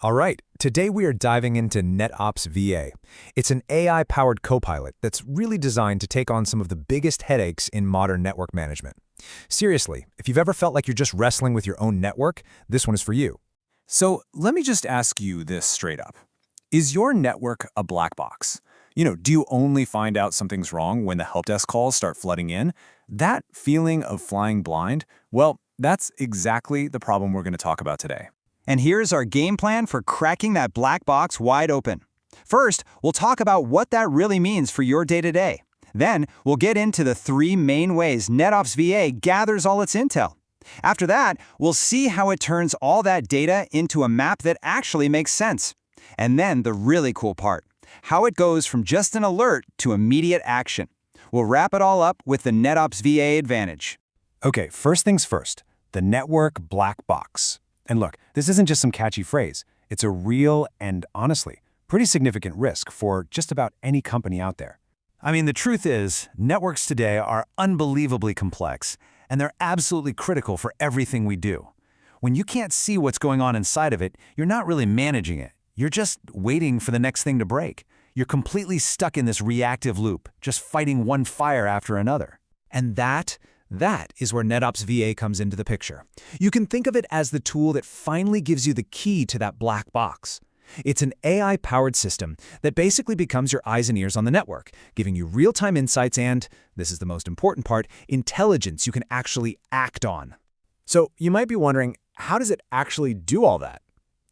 All right, today we are diving into NetOpsVA. It's an AI-powered copilot that's really designed to take on some of the biggest headaches in modern network management. Seriously, if you've ever felt like you're just wrestling with your own network, this one is for you. So let me just ask you this straight up. Is your network a black box? Do you only find out something's wrong when the help desk calls start flooding in? That feeling of flying blind? Well, that's exactly the problem we're going to talk about today. And here's our game plan for cracking that black box wide open. First, we'll talk about what that really means for your day-to-day. Then, we'll get into the three main ways NetOpsVA gathers all its intel. After that, we'll see how it turns all that data into a map that actually makes sense. And then the really cool part, how it goes from just an alert to immediate action. We'll wrap it all up with the NetOpsVA advantage. Okay, first things first, the network black box. And look, this isn't just some catchy phrase. It's a real and, honestly, pretty significant risk for just about any company out there. I mean, the truth is, networks today are unbelievably complex, and they're absolutely critical for everything we do. When you can't see what's going on inside of it, you're not really managing it. You're just waiting for the next thing to break. You're completely stuck in this reactive loop, just fighting one fire after another. And that is where NetOpsVA comes into the picture. You can think of it as the tool that finally gives you the key to that black box. It's an AI-powered system that basically becomes your eyes and ears on the network, giving you real-time insights and, this is the most important part, intelligence you can actually act on. So you might be wondering, how does it actually do all that?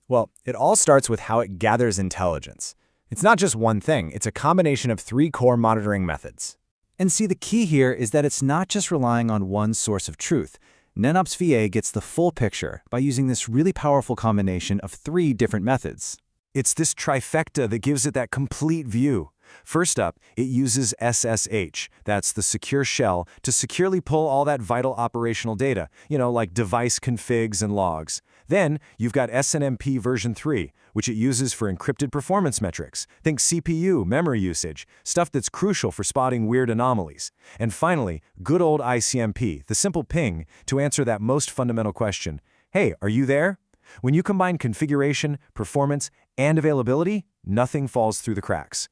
Well, it all starts with how it gathers intelligence. It's not just one thing, it's a combination of three core monitoring methods. And see, the key here is that it's not just relying on one source of truth. NetOpsVA gets the full picture by using this really powerful combination of three different methods. It's this trifecta that gives it that complete view. First up, it uses SSH, that's the secure shell, to securely pull all that vital operational data, like device configs and logs. Then, you've got ICMP version 3, which it uses for encrypted performance metrics. Think CPU, memory usage, stuff that's crucial for spotting weird anomalies. And finally, good old ICMP, the simple ping, to answer that most fundamental question, hey, are you there? When you combine configuration, performance, and availability, nothing falls through the cracks.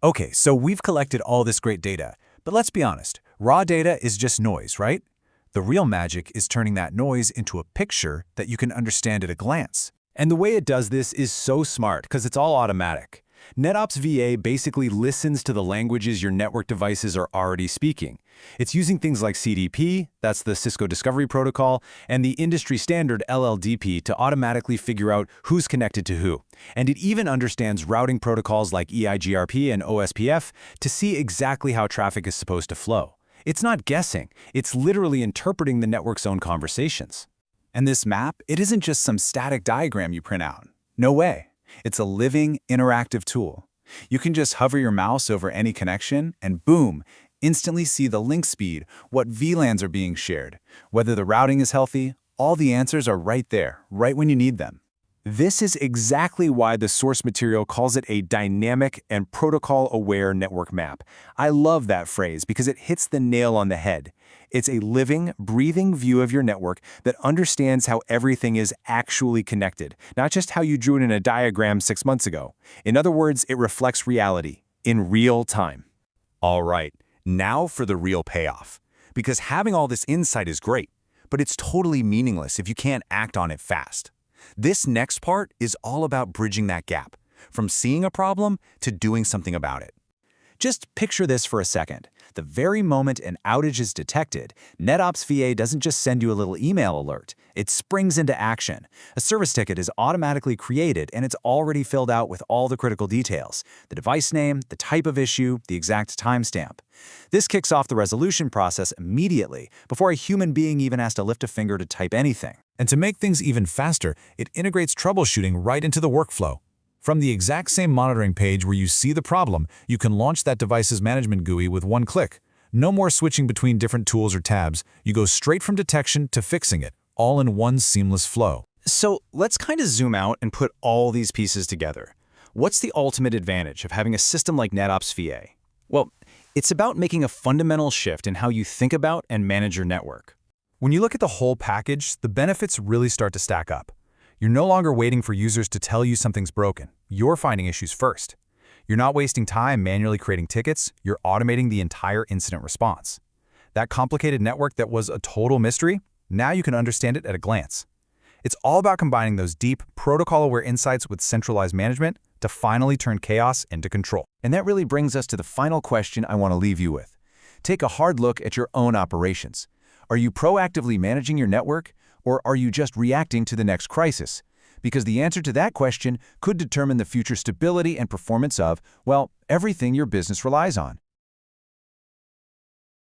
Okay, so we've collected all this great data, but let's be honest, raw data is just noise, right? The real magic is turning that noise into a picture that you can understand at a glance. And the way it does this is so smart because it's all automatic. NetOpsVA basically listens to the languages your network devices are already speaking. It's using things like CDP, that's the Cisco Discovery Protocol, and the industry standard LLDP to automatically figure out who's connected to who. And it even understands routing protocols like EIGRP and OSPF to see exactly how traffic is supposed to flow. It's not guessing, it's literally interpreting the network's own conversations. And this map, it isn't just some static diagram you print out. No way. It's a living, interactive tool. You can just hover your mouse over any connection and boom, instantly see the link speed, what VLANs are being shared, whether the routing is healthy, all the answers are right there, right when you need them. This is exactly why the source material calls it a dynamic and protocol-aware network map. I love that phrase because it hits the nail on the head. It's a living, breathing view of your network that understands how everything is actually connected, not just how you drew it in a diagram 6 months ago. In other words, it reflects reality in real time. All right, now for the real payoff. Because having all this insight is great, but it's totally meaningless if you can't act on it fast. This next part is all about bridging that gap, from seeing a problem to doing something about it. Just picture this for a second. The very moment an outage is detected, NetOpsVA doesn't just send you a little email alert. It springs into action. A service ticket is automatically created and it's already filled out with all the critical details: the device name, the type of issue, the exact timestamp. This kicks off the resolution process immediately, before a human being even has to lift a finger to type anything. And to make things even faster, it integrates troubleshooting right into the workflow. From the exact same monitoring page where you see the problem, you can launch that device's management GUI with one click. No more switching between different tools or tabs. You go straight from detection to fixing it, all in one seamless flow. So let's kind of zoom out and put all these pieces together. What's the ultimate advantage of having a system like NetOpsVA? Well, it's about making a fundamental shift in how you think about and manage your network. When you look at the whole package, the benefits really start to stack up. You're no longer waiting for users to tell you something's broken. You're finding issues first. You're not wasting time manually creating tickets, you're automating the entire incident response. That complicated network that was a total mystery, now you can understand it at a glance. It's all about combining those deep, protocol-aware insights with centralized management to finally turn chaos into control. And that really brings us to the final question I want to leave you with. Take a hard look at your own operations. Are you proactively managing your network, or are you just reacting to the next crisis? Because the answer to that question could determine the future stability and performance of, well, everything your business relies on.